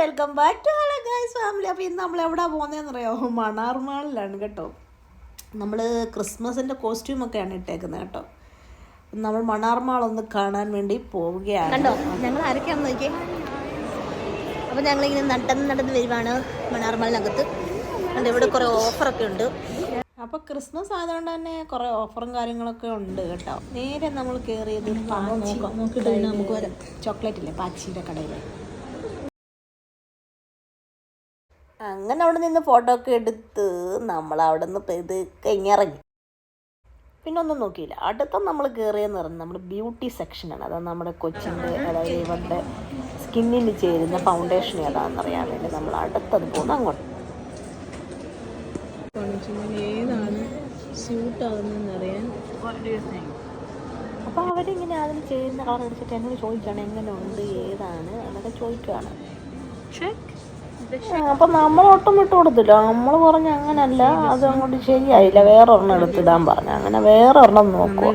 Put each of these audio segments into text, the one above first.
Welcome back to hello guys family. അപ്പോൾ ഇന്ന് നമ്മൾ എവിടെ പോകുന്നതെന്ന് അറിയാമോ? മണാർ മാളിലാണ് കേട്ടോ. നമ്മൾ ക്രിസ്മസിൻ്റെ കോസ്റ്റ്യൂമൊക്കെയാണ് ഇട്ടേക്കുന്നത് കേട്ടോ. നമ്മൾ മണാർ മാൾ ഒന്ന് കാണാൻ വേണ്ടി പോവുകയാണ് കണ്ടോ. ഞങ്ങൾ ആരൊക്കെയാണെന്ന് നോക്കിയേ. അപ്പോൾ ഞങ്ങളിങ്ങനെ നടന്ന് വരുവാണ് മണാർ മാളിനകത്ത്. അതുകൊണ്ട് ഇവിടെ കുറേ ഓഫറൊക്കെ ഉണ്ട്. അപ്പോൾ ക്രിസ്മസ് ആയതുകൊണ്ട് തന്നെ കുറേ ഓഫറും കാര്യങ്ങളൊക്കെ ഉണ്ട് കേട്ടോ. നേരെ നമ്മൾ കയറിയത് നമുക്ക് വരാം. ചോക്ലേറ്റ് ഇല്ലേ പാച്ചിയുടെ കടയിൽ. അങ്ങനെ അവിടെ നിന്ന് ഫോട്ടോ ഒക്കെ എടുത്ത് നമ്മൾ അവിടെ നിന്ന് ഇത് കഴിഞ്ഞിറങ്ങി. പിന്നെ ഒന്നും നോക്കിയില്ല. അടുത്ത നമ്മൾ കയറിയെന്ന് പറഞ്ഞാൽ നമ്മുടെ ബ്യൂട്ടി സെക്ഷനാണ്. അത് നമ്മുടെ കൊച്ചിൻ്റെ, അതായത് ഇവരുടെ സ്കിന്നിന് ചേരുന്ന ഫൗണ്ടേഷൻ ഏതാണെന്നറിയാൻ വേണ്ടി നമ്മൾ അടുത്തത് പോകുന്നു അങ്ങോട്ട്. ഏതാണ് സ്യൂട്ടാകുന്നറിയാൻ. അപ്പോൾ അവരിങ്ങനെ അതിന് ചെയ്യുന്ന കളർ എടുത്തിട്ട് എന്നോട് ചോദിക്കുകയാണ് എങ്ങനെ ഉണ്ട്, ഏതാണ് എന്നൊക്കെ ചോദിക്കുകയാണ്. അപ്പം നമ്മൾ ഒട്ടും വിട്ട് കൊടുത്തില്ല. നമ്മൾ പറഞ്ഞ അങ്ങനല്ല, അത് അങ്ങോട്ട് ശരിയായില്ല, വേറെ ഒരെണ്ണം എടുത്തിടാൻ പറഞ്ഞു. അങ്ങനെ വേറെ ഒരെണ്ണം നോക്കുക.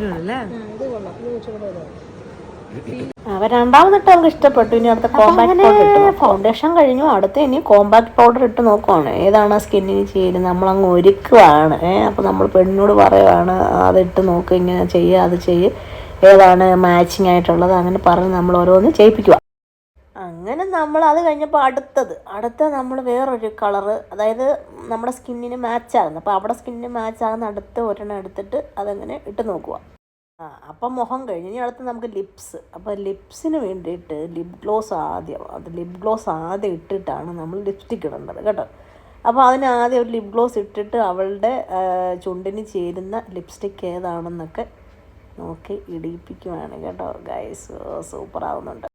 അവ രണ്ടാമതിട്ട് അവർക്ക് ഇഷ്ടപ്പെട്ടു. ഇനി അടുത്ത കോമ്പാക്ട് പൗഡർ ഇട്ട്, ഫൗണ്ടേഷൻ കഴിഞ്ഞു, അടുത്ത ഇനി കോമ്പാക്ട് പൗഡർ ഇട്ട് നോക്കുവാണ് ഏതാണ് സ്കിന്നിന് ചേരുന്നത്. നമ്മളങ്ങ് ഒരുക്കുവാണ്. അപ്പോൾ നമ്മൾ പെണ്ണിനോട് പറയുവാണ് അതിട്ട് നോക്ക്, ഇങ്ങനെ ചെയ്യുക, അത് ചെയ്യുക, ഏതാണ് മാച്ചിങ് ആയിട്ടുള്ളത്, അങ്ങനെ പറഞ്ഞ് നമ്മൾ ഓരോന്ന് ചെയ്യിപ്പിക്കുക. അങ്ങനെ നമ്മൾ അത് കഴിഞ്ഞപ്പോൾ അടുത്ത നമ്മൾ വേറൊരു കളറ്, അതായത് നമ്മുടെ സ്കിന്നിന് മാച്ചാകുന്നു. അപ്പോൾ അവിടെ സ്കിന്നിന് മാച്ചാകുന്ന അടുത്ത ഒരെണ്ണം എടുത്തിട്ട് അതങ്ങനെ ഇട്ട് നോക്കുക. അപ്പം മുഖം കഴിഞ്ഞ് ഇനി അടുത്ത് നമുക്ക് ലിപ്സ്. അപ്പോൾ ലിപ്സിന് വേണ്ടിയിട്ട് ലിപ് ഗ്ലോസ് ആദ്യം ഇട്ടിട്ടാണ് നമ്മൾ ലിപ്സ്റ്റിക്ക് ഇടേണ്ടത് കേട്ടോ. അപ്പോൾ അതിന് ആദ്യം ഒരു ലിപ് ഗ്ലോസ് ഇട്ടിട്ട് അവളുടെ ചുണ്ടിന് ചേരുന്ന ലിപ്സ്റ്റിക്ക് ഏതാണെന്നൊക്കെ നോക്കി ഇടിയിപ്പിക്കുവാണ് കേട്ടോ ഗൈസ്. സൂപ്പറാവുന്നുണ്ട്.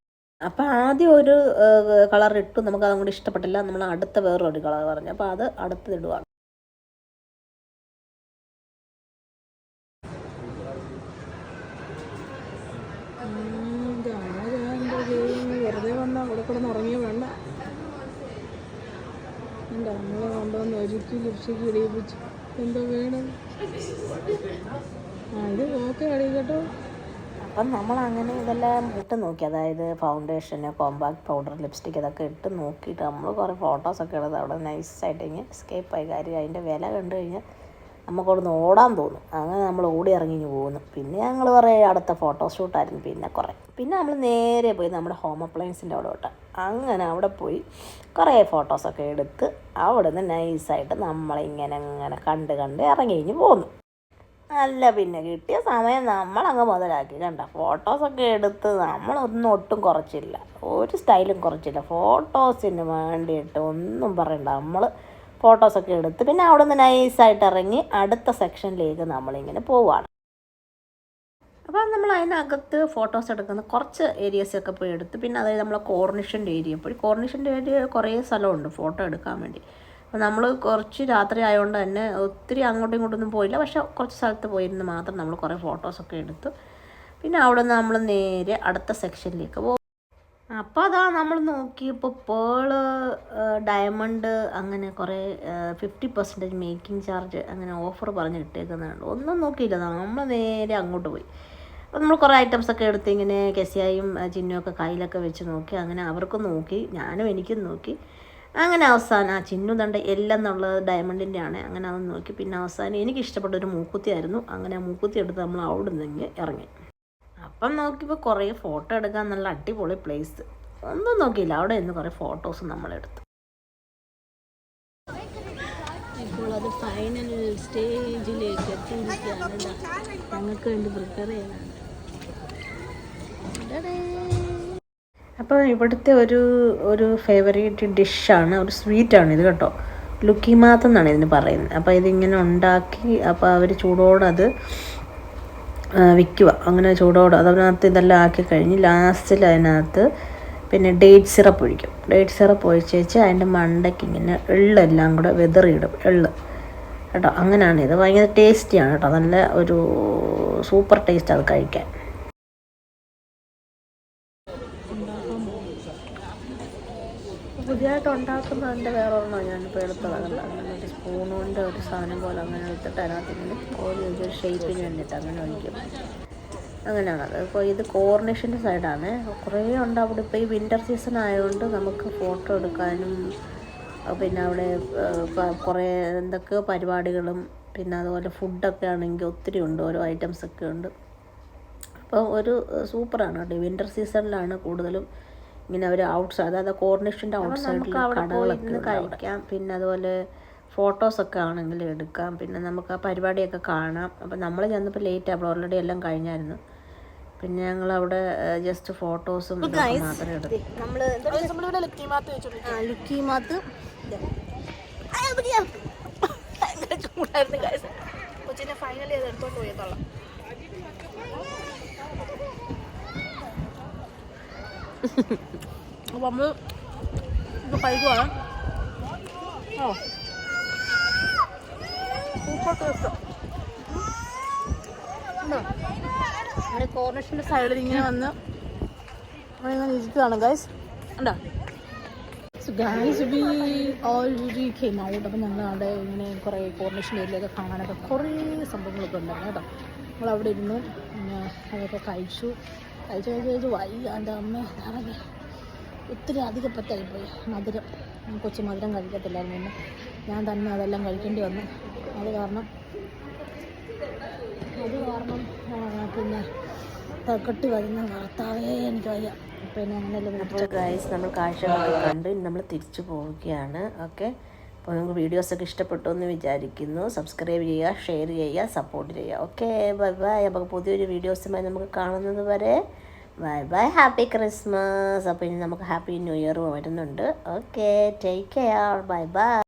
അപ്പോൾ ആദ്യം ഒരു കളർ ഇട്ടു, നമുക്ക് അതും കൂടി ഇഷ്ടപ്പെട്ടില്ല. നമ്മൾ അടുത്ത വേറൊരു കളർ പറഞ്ഞു. അപ്പോൾ അത് അടുത്തിടുവാണ്. വെറുതെ വന്നാൽ അവിടെ കിടന്ന് ഉറങ്ങിയ വേണ്ട. എന്താ നമ്മളെ കൊണ്ടുവന്ന് ഒരുക്കി ലിപ്സ്റ്റിക്ക് ഇടിയിപ്പിച്ചു. എന്താ വേണം? ഇത് ഓക്കെ അടി കേട്ടോ. അപ്പം നമ്മളങ്ങനെ ഇതെല്ലാം ഇട്ട് നോക്കി, അതായത് ഫൗണ്ടേഷന്, കോമ്പാക്ട് പൗഡർ, ലിപ്സ്റ്റിക്ക് ഇതൊക്കെ ഇട്ട് നോക്കിയിട്ട് നമ്മൾ കുറേ ഫോട്ടോസൊക്കെ എടുത്ത് അവിടെ നൈസായിട്ട് ഇങ്ങനെ എസ്കേപ്പായി. കാര്യം അതിൻ്റെ വില കണ്ടു കഴിഞ്ഞാൽ നമുക്കവിടുന്ന് ഓടാൻ തോന്നും. അങ്ങനെ നമ്മൾ ഓടി ഇറങ്ങി പോകുന്നു. പിന്നെ ഞങ്ങൾ കുറേ അടുത്ത ഫോട്ടോഷൂട്ടായിരുന്നു. പിന്നെ നമ്മൾ നേരെ പോയി നമ്മുടെ ഹോം അപ്ലയൻസിൻ്റെ അവിടെ വിട്ട. അങ്ങനെ അവിടെ പോയി കുറേ ഫോട്ടോസൊക്കെ എടുത്ത് അവിടെ നിന്ന് നൈസായിട്ട് നമ്മളിങ്ങനെ കണ്ട് ഇറങ്ങി കഴിഞ്ഞ് പോന്നു. അല്ല പിന്നെ കിട്ടിയ സമയം നമ്മളങ്ങ് മുതലാക്കി കണ്ട. ഫോട്ടോസൊക്കെ എടുത്ത് നമ്മളൊന്നും ഒട്ടും കുറച്ചില്ല, ഒരു സ്റ്റൈലും കുറച്ചില്ല. ഫോട്ടോസിന് വേണ്ടിയിട്ട് ഒന്നും പറയണ്ട. നമ്മൾ ഫോട്ടോസൊക്കെ എടുത്ത് പിന്നെ അവിടെ നിന്ന് നൈസായിട്ട് ഇറങ്ങി അടുത്ത സെക്ഷനിലേക്ക് നമ്മളിങ്ങനെ പോവുകയാണ്. അപ്പോൾ നമ്മൾ അതിനകത്ത് ഫോട്ടോസ് എടുക്കുന്ന കുറച്ച് ഏരിയസൊക്കെ പോയി എടുത്ത്, പിന്നെ അതായത് നമ്മളെ കോർണിഷൻ്റെ ഏരിയ കുറേ സ്ഥലമുണ്ട് ഫോട്ടോ എടുക്കാൻ വേണ്ടി. അപ്പോൾ നമ്മൾ കുറച്ച് രാത്രി ആയതുകൊണ്ട് തന്നെ ഒത്തിരി അങ്ങോട്ടും ഇങ്ങോട്ടൊന്നും പോയില്ല. പക്ഷേ കുറച്ച് സ്ഥലത്ത് പോയിരുന്ന് മാത്രം നമ്മൾ കുറേ ഫോട്ടോസൊക്കെ എടുത്തു. പിന്നെ അവിടെ നിന്ന് നമ്മൾ നേരെ അടുത്ത സെക്ഷനിലേക്ക് പോകും. അപ്പോൾ അതാ നമ്മൾ നോക്കിയപ്പോൾ പേള്, ഡയമണ്ട്, അങ്ങനെ കുറേ 50% മേക്കിംഗ് ചാർജ് അങ്ങനെ ഓഫർ പറഞ്ഞ് ഇട്ടേക്കുന്നതാണ്. ഒന്നും നോക്കിയില്ല, നമ്മൾ നേരെ അങ്ങോട്ട് പോയി. അപ്പോൾ നമ്മൾ കുറേ ഐറ്റംസൊക്കെ എടുത്ത് ഇങ്ങനെ കെസിയായും ചിന്നുമൊക്കെ കയ്യിലൊക്കെ വെച്ച് നോക്കി. അങ്ങനെ അവർക്കും നോക്കി, എനിക്കും നോക്കി. അങ്ങനെ അവസാനം ചിന്നു തണ്ട എല്ലെന്നുള്ളത് ഡയമണ്ടിൻ്റെ ആണ്. അങ്ങനെ അത് നോക്കി. പിന്നെ അവസാനം എനിക്ക് ഇഷ്ടപ്പെട്ടൊരു മൂക്കുത്തിയായിരുന്നു. അങ്ങനെ ആ മൂക്കുത്തി എടുത്ത് നമ്മൾ അവിടെ നിന്ന് ഇറങ്ങി. അപ്പം നോക്കിയപ്പോൾ കുറേ ഫോട്ടോ എടുക്കാൻ നല്ല അടിപൊളി പ്ലേസ്. ഒന്നും നോക്കിയില്ല, അവിടെ നിന്ന് കുറേ ഫോട്ടോസ് നമ്മളെടുത്തു. ഇപ്പോൾ അത് ഫൈനൽ സ്റ്റേജിലേക്ക് എത്തിയിരിക്കുകയാണ്. ഞങ്ങൾക്ക് വേണ്ടി പ്രിപ്പയർ ചെയ്യാനാണ്. അപ്പോൾ ഇവിടുത്തെ ഒരു ഫേവറേറ്റ് ഡിഷാണ്, ഒരു സ്വീറ്റാണ് ഇത് കേട്ടോ. ലുക്കിമാത്ത് എന്നാണ് ഇതിന് പറയുന്നത്. അപ്പോൾ ഇതിങ്ങനെ ഉണ്ടാക്കി, അപ്പോൾ അവർ ചൂടോടെ അത് വിൽക്കുക. അങ്ങനെ ചൂടോടെ അതിനകത്ത് ഇതെല്ലാം ആക്കി കഴിഞ്ഞ് ലാസ്റ്റിൽ അതിനകത്ത് പിന്നെ ഡേറ്റ് സിറപ്പ് ഒഴിക്കും. ഡേറ്റ് സിറപ്പ് ഒഴിച്ച് അതിൻ്റെ മണ്ടയ്ക്ക് ഇങ്ങനെ എള്ളെല്ലാം കൂടെ വെതറിയിടും, എള്ള് കേട്ടോ. അങ്ങനെയാണ് ഇത്. ഭയങ്കര ടേസ്റ്റിയാണ് കേട്ടോ, നല്ല ഒരു സൂപ്പർ ടേസ്റ്റ് അത് കഴിക്കാൻ. പുതിയതായിട്ട് ഉണ്ടാക്കുന്നതിൻ്റെ വേറൊരെണ്ണം ഞാനിപ്പോൾ എടുത്തതാണ്. അങ്ങനെ ഒരു സ്പൂൺ കൊണ്ട് ഒരു സാധനം പോലെ അങ്ങനെ എടുത്തിട്ട് അതിനകത്ത് ഇങ്ങനെ ഒരു ഷേപ്പിന് വേണ്ടിയിട്ട് അങ്ങനെ ഒഴിക്കും. അങ്ങനെയാണത്. ഇപ്പോൾ ഇത് കോർണിഷിൻ്റെ സൈഡാണ്. കുറേ ഉണ്ട് അവിടെ. ഇപ്പോൾ ഈ വിൻ്റർ സീസൺ ആയതുകൊണ്ട് നമുക്ക് ഫോട്ടോ എടുക്കാനും പിന്നെ അവിടെ കുറേ എന്തൊക്കെയോ പരിപാടികളും പിന്നെ അതുപോലെ ഫുഡൊക്കെ ആണെങ്കിൽ ഒത്തിരി ഉണ്ട്, ഓരോ ഐറ്റംസൊക്കെ ഉണ്ട്. അപ്പോൾ ഒരു സൂപ്പറാണ് കേട്ടോ. വിൻ്റർ സീസണിലാണ് കൂടുതലും ഇങ്ങനെ ഒരു ഔട്ട് സൈഡ്, അതായത് കോർണിഷിൻ്റെ ഔട്ട് സൈഡിൽ കടകളൊക്കെ കഴിക്കാം. പിന്നെ അതുപോലെ ഫോട്ടോസൊക്കെ ആണെങ്കിൽ എടുക്കാം. പിന്നെ നമുക്ക് ആ പരിപാടിയൊക്കെ കാണാം. അപ്പോൾ നമ്മൾ ചെന്നപ്പോൾ ലേറ്റ് ആയപ്പോൾ ഓൾറെഡി എല്ലാം കഴിഞ്ഞായിരുന്നു. പിന്നെ ഞങ്ങളവിടെ ജസ്റ്റ് ഫോട്ടോസും മാത്രമേ എടുത്തു. നമ്മളിവിടെ ലുക്കിമാത്ത് ചൂടായിരുന്നു ഗൈസ്. കൊച്ചിനെ ഫൈനലി അത് എടുത്തോണ്ട് പോയത്തോളാം. അപ്പോൾ നമ്മൾ ഇത് കഴിക്കുവാണ്. Super taste. അങ്ങനെ കോർണിഷിൻ്റെ സൈഡിൽ ഇങ്ങനെ വന്ന് നമ്മളിങ്ങനെ ഇരിക്കുകയാണ് ഗൈസ്. ഉണ്ടോ guys, we already came out. അപ്പം ഞങ്ങൾ അവിടെ ഇങ്ങനെ കുറേ കോർണിഷൻ ഏരിയയൊക്കെ കാണാനൊക്കെ കുറേ സംഭവങ്ങളൊക്കെ ഉണ്ടായിരുന്നു കേട്ടോ. നമ്മളവിടെ ഇരുന്നു പിന്നെ അതൊക്കെ കഴിച്ചു വൈകി എൻ്റെ അമ്മ ഇറങ്ങി ഒത്തിരി അധികം പറ്റായിപ്പോയി. മധുരം കൊച്ചു മധുരം കഴിക്കത്തില്ലായിരുന്നു. പിന്നെ ഞാൻ തന്നെ അതെല്ലാം കഴിക്കേണ്ടി വന്നു. അത് കാരണം പിന്നെ കെട്ടി വരുന്ന ഭർത്താവേ എനിക്ക് വയ്യ. പിന്നെ അങ്ങനെ ഗൈസ് നമ്മൾ കാഴ്ചകളൊക്കെ കണ്ട് നമ്മൾ തിരിച്ചു പോവുകയാണ്. ഓക്കെ, അപ്പോൾ നിങ്ങൾക്ക് വീഡിയോസൊക്കെ ഇഷ്ടപ്പെട്ടു എന്ന് വിചാരിക്കുന്നു. സബ്സ്ക്രൈബ് ചെയ്യുക, ഷെയർ ചെയ്യുക, സപ്പോർട്ട് ചെയ്യുക. Okay, bye bye. അപ്പോൾ പുതിയൊരു വീഡിയോസുമായി നമുക്ക് കാണുന്നത് വരെ ബൈ ബൈ. Happy Christmas. അപ്പോൾ ഇനി നമുക്ക് ഹാപ്പി ന്യൂ ഇയർ വരുന്നുണ്ട്. Okay, take care. Bye bye.